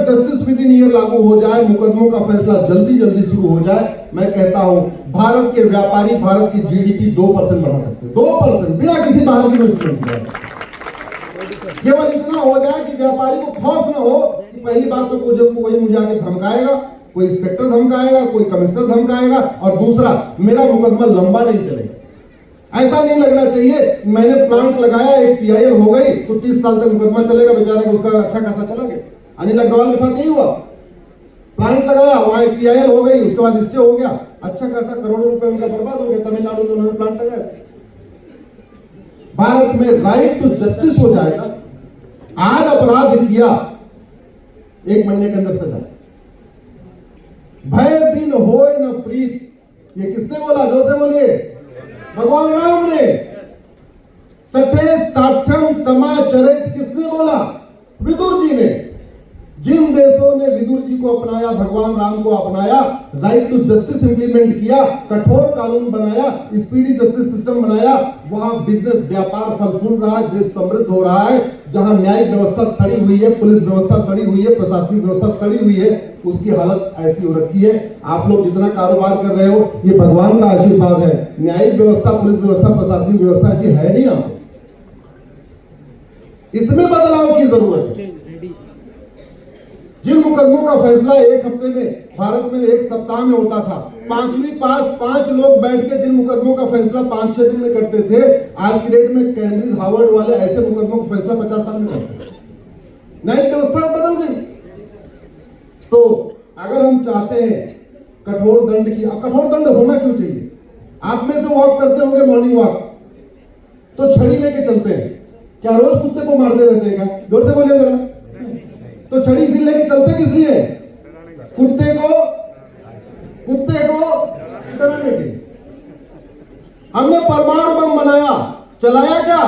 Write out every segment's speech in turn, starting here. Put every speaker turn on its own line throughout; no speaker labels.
तक justice with in year लागू हो जाए, मुकदमों का फैसला जल्दी जल्दी शुरू हो जाए, मैं कहता हूं भारत के व्यापारी भारत की जीडीपी 2% बढ़ा सकते हैं, 2% बिना किसी बाहर की इन्वेस्टमेंट के। केवल इतना हो जाए कि व्यापारी को खौफ न हो कि पहली बात तो कोई मुझे आके धमकाएगा, कोई इंस्पेक्टर धमकाएगा, कोई कमिश्नर धमकाएगा, और दूसरा मेरा मुकदमा लंबा नहीं चलेगा। ऐसा नहीं लगना चाहिए मैंने प्लांट लगाया, एक पीआईएल हो गई तो 30 साल तक मुकदमा चलेगा, बेचारे को उसका अच्छा खासा चला गया। अनिल अग्रवाल के साथ यही हुआ, प्लांट लगाया, वहां एक पीआईएल हो गई, उसके बाद स्टे हो गया, अच्छा खासा करोड़ों रुपए उनका बर्बाद हो गया। तमिलनाडु में उन्होंने प्लांट लगाया। भारत में राइट टू जस्टिस हो जाएगा। आज अपराध किया, 1 महीने के अंदर सजा। भय बिन होय न प्रीत, ये किसने बोला? जोर से बोलिए। भगवान राम ने। सठे साठम समाचरित किसने बोला? विदुर जी ने। जिन देशों ने विदुर जी को अपनाया, भगवान राम को अपनाया, राइट टू जस्टिस इंप्लीमेंट किया, कठोर कानून बनाया, स्पीडी जस्टिस सिस्टम बनाया, वहां बिजनेस व्यापार फल फूल रहा है, देश समृद्ध हो रहा है। जहां न्यायिक व्यवस्था सड़ी हुई है, पुलिस व्यवस्था सड़ी हुई है, प्रशासनिक व्यवस्था सड़ी हुई है, उसकी हालत ऐसी हो रखी है। आप लोग जितना कारोबार कर रहे हो, ये भगवान का आशीर्वाद है। न्यायिक व्यवस्था, पुलिस व्यवस्था, प्रशासनिक व्यवस्था ऐसी है नहीं। आपको इसमें बदलाव की जरूरत है। जिन मुकदमों का फैसला 1 हफ्ते में, भारत में 1 सप्ताह में होता था, 5वीं पास 5 लोग बैठ के जिन मुकदमों का फैसला 5-6 दिन में करते थे, आज की डेट में कैम्ब्रिज हार्वर्ड वाले ऐसे मुकदमों का फैसला 50 साल में करते हैं। न्यायिक व्यवस्था बदल गई। तो अगर हम चाहते हैं कठोर दंड की, कठोर दंड होना क्यों चाहिए? आप में से वॉक करते होंगे, मॉर्निंग वॉक, तो छड़ी लेके चलते हैं, क्या रोज कुत्ते को मारते रहते हैं क्या? जोर से बोलिए जरा। तो छड़ी फिर लेके चलते किस लिए? कुत्ते को डराने के लिए। हमने परमाणु बम बनाया, चलाया क्या?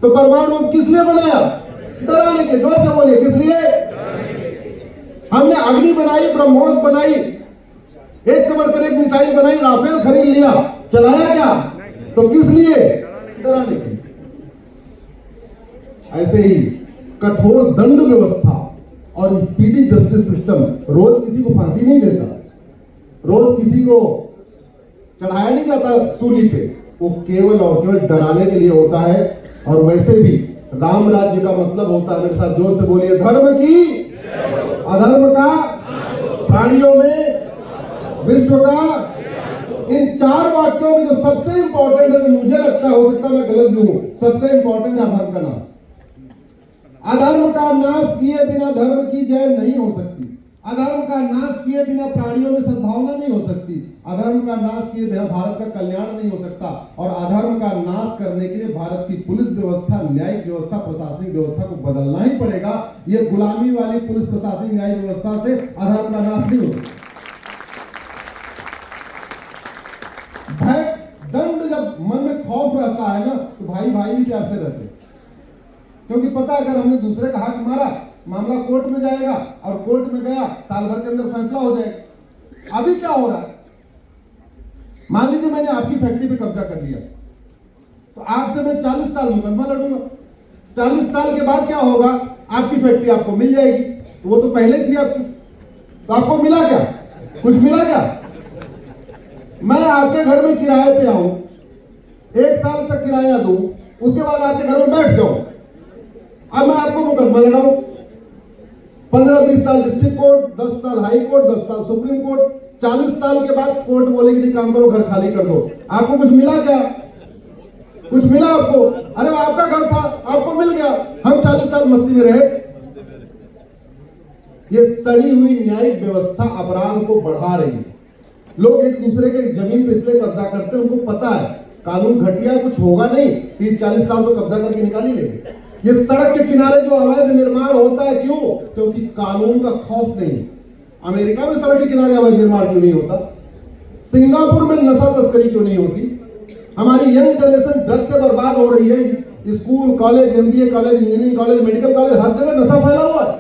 तो परमाणु बम किस लिए बनाया? डराने के लिए। जोर से बोलिए, किस लिए? हमने अग्नि बनाई, ब्रह्मोस बनाई, एक से बढ़कर एक मिसाइल बनाई, राफेल खरीद लिया, चलाया क्या? तो किस लिए? डराने के लिए। ऐसे ही कठोर दंड व्यवस्था और स्पीडी जस्टिस सिस्टम रोज किसी को फांसी नहीं देता, रोज किसी को चढ़ाया नहीं जाता सूली पे, वो केवल और केवल डराने के लिए होता है। और वैसे भी राम राज्य का मतलब होता है, मेरे साथ जोर से बोलिए, धर्म की, अधर्म का, प्राणियों में, विश्व का। इन 4 वाक्यों में जो सबसे इंपॉर्टेंट है, मुझे लगता है, हो सकता है मैं गलत भी हूं, सबसे इंपॉर्टेंट है अधर्म का नाश। अधर्म का नाश किए बिना धर्म की जय नहीं हो सकती। अधर्म का नाश किए बिना प्राणियों में सद्भावना नहीं हो सकती। अधर्म का नाश किए बिना भारत का कल्याण नहीं हो सकता। और अधर्म का नाश करने के लिए भारत की पुलिस व्यवस्था, न्यायिक व्यवस्था, प्रशासनिक व्यवस्था को बदलना ही पड़ेगा। ये गुलामी वाली पुलिस, प्रशासनिक, न्यायिक व्यवस्था से अधर्म का नाश नहीं हो सकता। भय, दंड, जब मन में खौफ रहता है ना, तो भाई भाई भी प्यार से रहते हैं, क्योंकि पता है अगर हमने दूसरे का हक मारा, मामला कोर्ट में जाएगा, और कोर्ट में गया, साल भर के अंदर फैसला हो जाएगा। अभी क्या हो रहा है? मान लीजिए मैंने आपकी फैक्ट्री पे कब्जा कर लिया, तो आपसे मैं 40 साल मुकदमा लड़ूंगा। 40 साल के बाद क्या होगा? आपकी फैक्ट्री आपको मिल जाएगी। तो वो तो पहले थी आपकी, तो आपको मिला क्या? कुछ मिला क्या? मैं आपके घर में किराए पे आऊं, 1 साल तक किराया दूं, उसके बाद आपके घर में बैठ जाऊं, अब मैं आपको मुकदमा लड़ाऊं, 15-20 साल डिस्ट्रिक्ट कोर्ट, 10 साल हाई कोर्ट, 10 साल सुप्रीम कोर्ट, 40 साल के बाद कोर्ट बोलेगी नहीं काम करो, घर खाली कर दो। आपको कुछ मिला क्या? कुछ मिला आपको? अरे वो आपका घर था, आपको मिल गया, हम 40 साल मस्ती में रहे। ये सड़ी हुई न्यायिक व्यवस्था अपराध को बढ़ा रही है। लोग एक दूसरे के जमीन पे इसलिए कब्जा करते हैं, उनको पता है कानून घटिया, कुछ होगा नहीं, 30-40 साल तो कब्जा करके निकाल ही लेंगे। ये सड़क के किनारे जो अवैध निर्माण होता है, क्यों? क्योंकि कानून का खौफ नहीं। अमेरिका में सड़क के किनारे अवैध निर्माण क्यों नहीं होता? सिंगापुर में नशा तस्करी क्यों नहीं होती? हमारी यंग जनरेशन ड्रग्स से बर्बाद हो रही है। School, college, MBA college, engineering college, medical college, हर जगह नशा फैला हुआ है।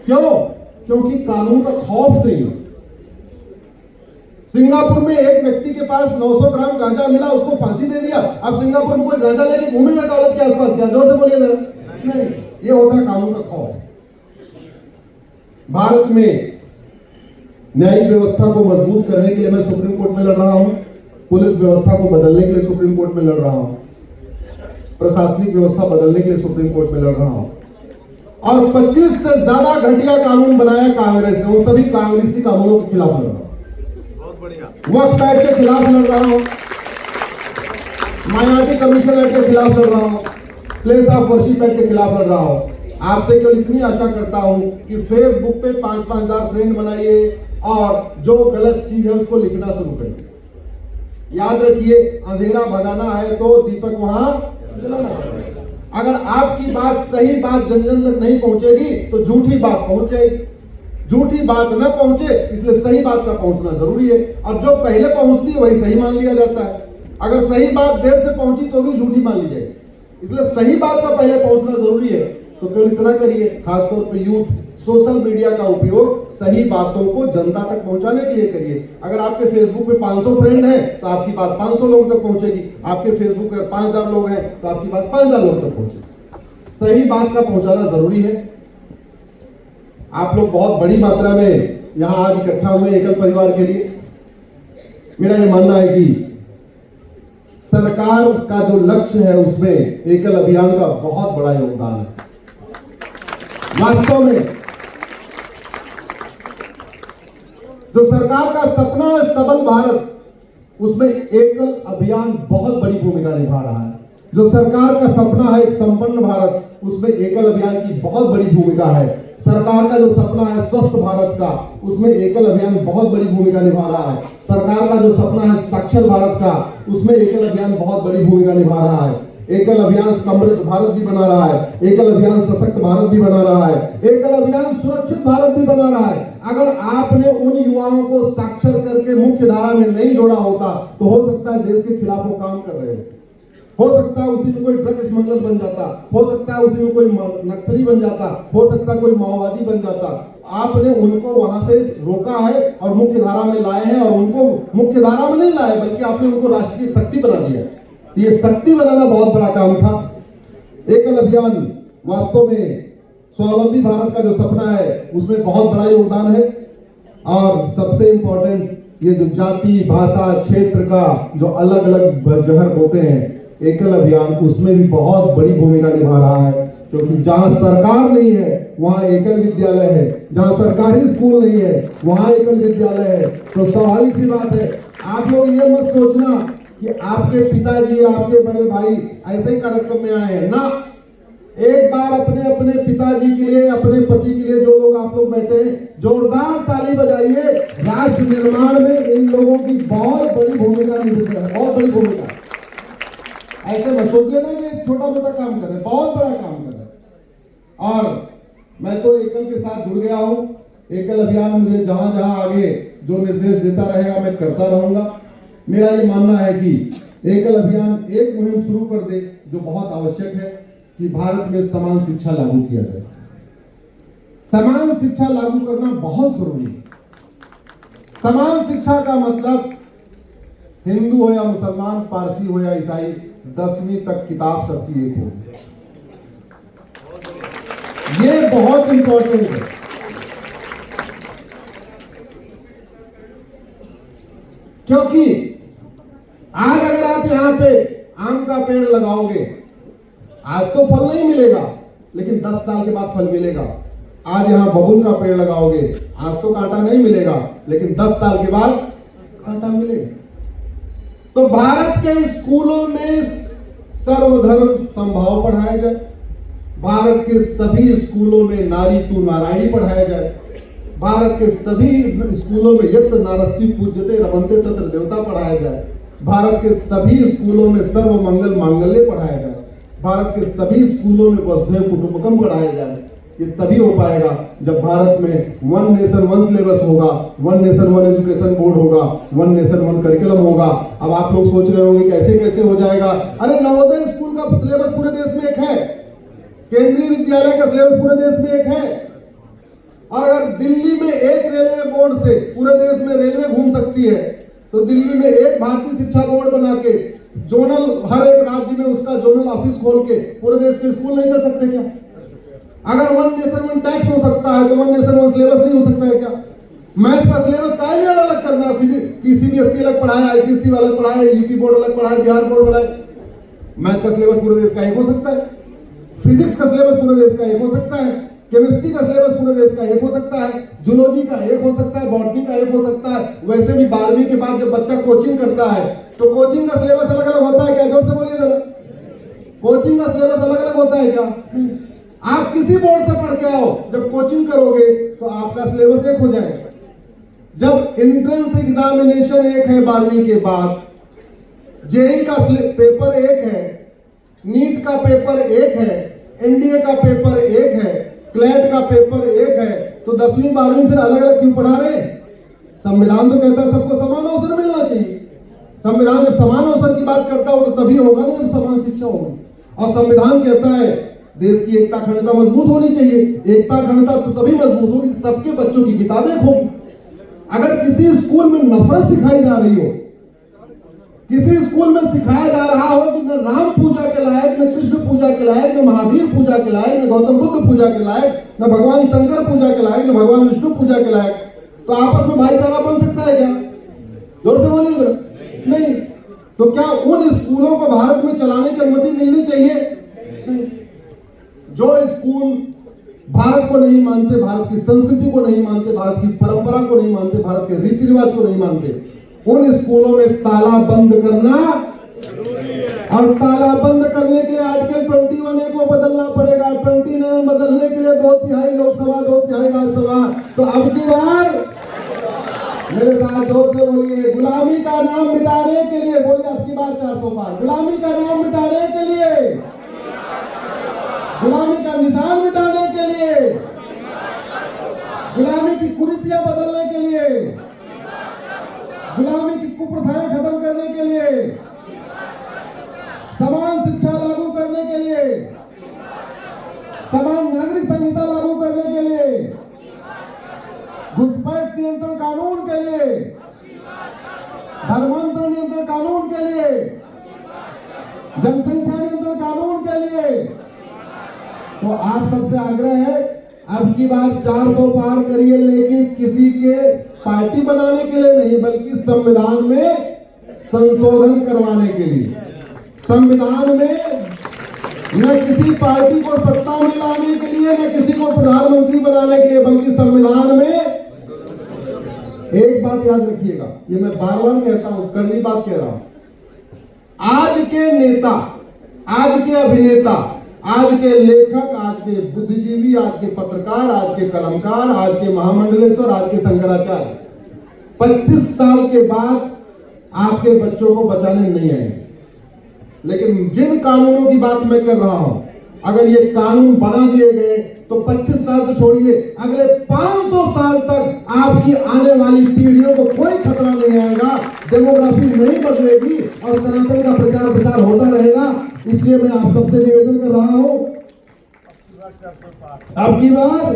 क्यों? क्योंकि कानून का खौफ नहीं है। सिंगापुर में एक व्यक्ति के पास 900 ग्राम गांजा मिला, उसको फांसी दे दिया। अब सिंगापुर में कोई गांजा लेके घूमेगा कॉलेज के आसपास क्या? जोर से बोलिए मेरा। नहीं, ये होता है कानून का खौफ। भारत में न्यायिक व्यवस्था को मजबूत करने के लिए मैं सुप्रीम कोर्ट में लड़ रहा हूं, पुलिस व्यवस्था को बदलने के लिए सुप्रीम कोर्ट में लड़ रहा हूं, प्रशासनिक व्यवस्था बदलने के लिए सुप्रीम कोर्ट में लड़ रहा हूं। और 25 से ज्यादा घटिया कानून बनाया कांग्रेस ने, उन सभी कांग्रेसी कानूनों के खिलाफ लड़ रहा हूं। बहुत बढ़िया। वक्फ एक्ट के खिलाफ लड़ रहा हूं, माइनॉरिटी कमीशन एक्ट के खिलाफ लड़ रहा हूं, प्लेस ऑफ वर्शिप एक्ट के खिलाफ लड़ रहा हूं। आपसे केवल इतनी आशा करता हूं कि फेसबुक पे 5-5 हजार फ्रेंड बनाइए और जो गलत चीज है उसको लिखना शुरू करिए। याद रखिए, अंधेरा भगाना है तो दीपक वहां जलाना है। अगर आपकी बात, सही बात जन जन तक नहीं पहुंचेगी तो झूठी बात पहुंच जाएगी। झूठी बात न पहुंचे, इसलिए सही बात का पहुंचना जरूरी है। और जो पहले पहुंचती है वही सही मान लिया जाता है। अगर सही बात देर से पहुंची तो भी झूठी मान ली जाएगी, इसलिए सही बात का पहले पहुंचना जरूरी है। तो केवल इतना करिए, खासतौर पे यूथ, सोशल मीडिया का उपयोग सही बातों को जनता तक पहुंचाने के लिए करिए। अगर आपके फेसबुक पे 500 फ्रेंड हैं तो आपकी बात 500 लोगों तक पहुंचेगी। आपके फेसबुक पे 5000 लोग हैं तो आपकी बात 5000 लोग तक पहुंचेगी। सही बात का पहुंचाना जरूरी है। आप लोग बहुत बड़ी मात्रा में यहां आज इकट्ठा हुए एकल परिवार के लिए। मेरा यह मानना है कि सरकार का जो लक्ष्य है उसमें एकल अभियान का बहुत बड़ा योगदान है। वास्तव में जो सरकार का सपना है सबल भारत, उसमें एकल अभियान बहुत बड़ी भूमिका निभा रहा है। जो सरकार का सपना है एक संपन्न भारत, उसमें एकल अभियान की बहुत बड़ी भूमिका है। सरकार का जो सपना है स्वस्थ भारत का, उसमें एकल अभियान बहुत बड़ी भूमिका निभा रहा है। सरकार का जो सपना है साक्षर भारत का, उसमें एकल अभियान बहुत बड़ी भूमिका निभा रहा है। एकल अभियान समृद्ध भारत भी बना रहा है, एकल अभियान सशक्त भारत भी बना रहा है, एकल अभियान सुरक्षित भारत भी बना रहा है। अगर आपने उन युवाओं को साक्षर करके मुख्य धारा में नहीं जोड़ा होता तो हो सकता है देश के खिलाफ वो काम कर रहे हो सकता है उसी में कोई ड्रग स्मगलर बन जाता, हो सकता है उसी में कोई नक्सली बन जाता, हो सकता है कोई माओवादी बन जाता। आपने उनको वहां से रोका है और मुख्य धारा में लाए हैं, और उनको मुख्य धारा में नहीं लाए बल्कि आपने उनको राष्ट्रीय शक्ति बना दिया। ये शक्ति बनाना बहुत बड़ा काम था। एकल अभियान वास्तव में स्वावलंबी भारत का जो सपना है उसमें बहुत बड़ा योगदान है। और सबसे इंपॉर्टेंट, ये जो जाति, भाषा, क्षेत्र का जो अलग अलग जहर होते हैं, एकल अभियान उसमें भी बहुत बड़ी भूमिका निभा रहा है। क्योंकि जहां सरकार नहीं है वहां एकल विद्यालय है, जहां सरकारी स्कूल नहीं है वहां एकल विद्यालय है। तो स्वाभाविक सी बात है, आप लोग ये मत सोचना कि आपके पिताजी, आपके बड़े भाई ऐसे ही कार्यक्रम में आए हैं ना। एक बार अपने अपने पिताजी के लिए, अपने पति के लिए जो लोग आप लोग बैठे हैं, जोरदार ताली बजाइए। राष्ट्र निर्माण में इन लोगों की बहुत बड़ी भूमिका निभा है, बहुत बड़ी भूमिका। ऐसे मत सोच लेना कि छोटा मोटा काम कर रहे, बहुत बड़ा काम कर रहे। और मैं तो एकल के साथ जुड़ गया हूं। एकल अभियान मुझे जहां जहां आगे जो निर्देश देता रहेगा मैं करता रहूंगा। मेरा ये मानना है कि एकल अभियान एक मुहिम शुरू कर दे जो बहुत आवश्यक है कि भारत में समान शिक्षा लागू किया जाए। समान शिक्षा लागू करना बहुत जरूरी है। समान शिक्षा का मतलब हिंदू हो या मुसलमान, पारसी हो या ईसाई, 10वीं तक किताब सबकी एक हो। ये बहुत इंपॉर्टेंट है। क्योंकि आज अगर आप यहां पे आम का पेड़ लगाओगे, आज तो फल नहीं मिलेगा लेकिन 10 साल के बाद फल मिलेगा। आज यहां बबूल का पेड़ लगाओगे, आज तो कांटा नहीं मिलेगा लेकिन 10 साल के बाद कांटा मिलेगा। तो भारत के स्कूलों में सर्वधर्म समभाव पढ़ाया जाए। भारत के सभी स्कूलों में नारी तू नारायणी पढ़ाया जाए। भारत के सभी स्कूलों में यत्र नारस्ति पूज्यते रमन्ते तत्र देवता पढ़ाया जाए। भारत के सभी स्कूलों में सर्व मंगल मांगल्य पढ़ाया जाए। भारत के सभी स्कूलों में वसुधैव कुटुंबकम पढ़ाया जाए। ये तभी हो पाएगा जब भारत में वन नेशन वन सिलेबस होगा, one nation one education board होगा, वन नेशन वन करिकुलम होगा। अब आप लोग सोच रहे होंगे कैसे कैसे हो जाएगा। अरे नवोदय स्कूल का सिलेबस पूरे देश में एक है, केंद्रीय विद्यालय का सिलेबस पूरे देश में एक है। और अगर दिल्ली में एक रेलवे बोर्ड से पूरे देश में रेलवे घूम सकती है, तो दिल्ली में एक भारतीय शिक्षा बोर्ड बना के जोनल, हर एक राज्य में उसका जोनल ऑफिस खोल के पूरे देश के स्कूल नहीं कर सकते क्या? अगर वन नेशन वन टैक्स हो सकता है तो वन नेशन वन सिलेबस नहीं हो सकता है क्या? मैथ का सिलेबस का लिए अलग करना, फिजिक्स सीबीएसई अलग पढ़ाए, आईसीएसई अलग पढ़ाए, यूपी बोर्ड अलग पढ़ाए, बिहार बोर्ड पढ़ाए। मैथ का सिलेबस पूरे देश का एक हो सकता है, फिजिक्स का सिलेबस पूरे देश का एक हो सकता है, केमिस्ट्री का सिलेबस पूरे देश का एक हो सकता है, जूलॉजी का एक हो सकता है, बॉटनी का एक हो सकता है। वैसे भी 12वीं के बाद जब बच्चा कोचिंग करता है तो कोचिंग का सिलेबस अलग अलग होता है क्या? जोर से बोलिए जरा, कोचिंग का सिलेबस अलग अलग होता है क्या? आप किसी बोर्ड से पढ़ के आओ, जब कोचिंग करोगे तो आपका सिलेबस एक हो जाएगा। जब एंट्रेंस एग्जामिनेशन एक है 12वीं के बाद, जेई का पेपर एक है, नीट का पेपर एक है, एनडीए का पेपर एक है, क्लैट का पेपर एक है, तो 10वीं 12वीं फिर अलग अलग क्यों पढ़ा रहे? संविधान तो कहता है सबको समान अवसर मिलना चाहिए। संविधान जब समान अवसर की बात करता हो तो तभी होगा ना जब समान शिक्षा होगी। और संविधान कहता है देश की एकता अखंडता मजबूत होनी चाहिए। एकता अखंडता तो तभी मजबूत होगी सबके बच्चों की किताबें होगी। अगर किसी स्कूल में नफरत सिखाई जा रही हो, किसी स्कूल में सिखाया जा रहा हो कि न राम पूजा के लायक, न कृष्ण पूजा के लायक, न महावीर पूजा के लायक, न गौतम बुद्ध पूजा के लायक, न भगवान शंकर पूजा के लायक, न भगवान विष्णु पूजा के लायक, तो आपस में भाईचारा बन सकता है क्या? जोर से बोलिए। नहीं। तो क्या उन स्कूलों को भारत में चलाने की अनुमति मिलनी चाहिए? नहीं। जो स्कूल भारत को नहीं मानते, भारत की संस्कृति को नहीं मानते, भारत की परंपरा को नहीं मानते, भारत के रीति रिवाज को नहीं मानते, उन स्कूलों में ताला बंद करना, और ताला बंद करने के लिए आर्टिकल 21A को बदलना पड़ेगा। 29 बदलने के लिए 2/3 लोकसभा, 2/3 राज्यसभा। तो अब की बार मेरे साथ जोर से बोलिए, गुलामी का नाम मिटाने के लिए, बोलिए अब की बार 400 पार, गुलामी का नाम मिटाने के लिए, गुलामी का निशान मिटाने के लिए, गुलामी की कुरीतियां बदलने के लिए, गुलामी की कुप्रथाएं खत्म करने के लिए, समान शिक्षा लागू करने के लिए, समान नागरिक संहिता लागू करने के लिए, घुसपैठ नियंत्रण कानून के लिए, धर्मांतरण नियंत्रण कानून के लिए, जनसंख्या नियंत्रण कानून के लिए। तो आप सबसे आग्रह है अब की बार 400 पार करिए, लेकिन किसी के पार्टी बनाने के लिए नहीं, बल्कि संविधान में संशोधन करवाने के लिए। संविधान में न किसी पार्टी को सत्ता में लाने के लिए, न किसी को प्रधानमंत्री बनाने के लिए, बल्कि संविधान में एक बात याद रखिएगा, ये मैं बार बार कहता हूं, कड़वी बात कह रहा हूं। आज के नेता, आज के अभिनेता, आज के लेखक, आज के बुद्धिजीवी, आज के पत्रकार, आज के कलमकार, आज के महामंडलेश्वर, आज के शंकराचार्य 25 साल के बाद आपके बच्चों को बचाने नहीं आएंगे। लेकिन जिन कानूनों की बात मैं कर रहा हूं, अगर ये कानून बना दिए गए तो 25 साल तो छोड़िए, अगले 500 साल तक आपकी आने वाली पीढ़ियों को कोई खतरा नहीं आएगा, डेमोग्राफी नहीं बदलेगी और सनातन का प्रचार प्रसार होता रहेगा। इसलिए मैं आप सबसे निवेदन कर रहा हूं, अब की बार